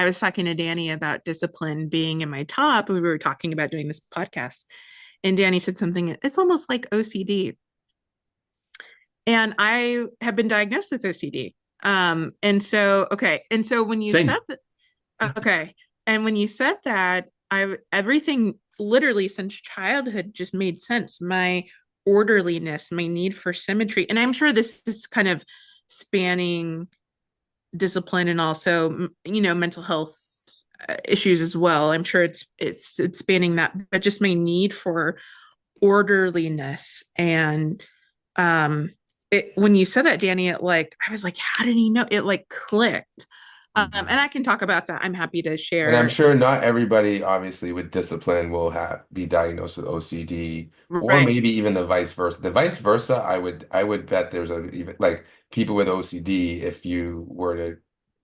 I was talking to Danny about discipline being in my top. We were talking about doing this podcast, and Danny said something, it's almost like OCD. And I have been diagnosed with OCD. And so, okay. And so when you said Same. that, okay. And when you said that, everything literally since childhood just made sense. My orderliness, my need for symmetry. And I'm sure this is kind of spanning discipline and also, mental health issues as well. I'm sure it's spanning that, but just my need for orderliness and when you said that, Danny, I was like, how did he know? It like clicked. And Mhm. I can talk about that. I'm happy to And I'm share. sure not everybody, obviously, with discipline will have be diagnosed with OCD, or Right. maybe even the vice versa. The vice versa, I would bet there's a even like people with OCD, if you were to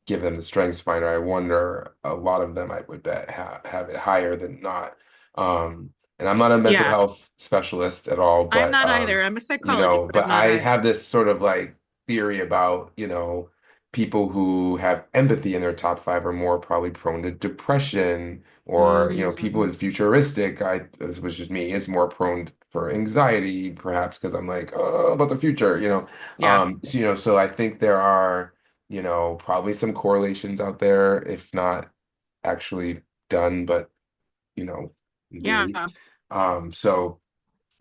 give them the strengths finder, I wonder a lot of them I would bet have it higher than not. And I'm not a mental Yeah. health specialist at all, I'm but not either. I'm a psychologist, but but I'm not I either. have this sort of like theory about, people who have empathy in their top five are more probably prone to depression, or people Mm, with futuristic, this was just me, is more prone for anxiety, perhaps because I'm like, oh, about the future, yeah. so I think there are, probably some correlations out there, if not actually done, but in Yeah. theory. So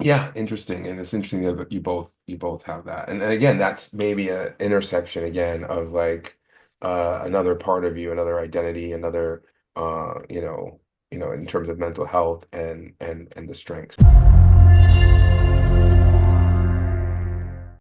yeah, interesting. And it's interesting that you both have that. And again, that's maybe a intersection again of like another part of you, another identity, another in terms of mental health and the strengths.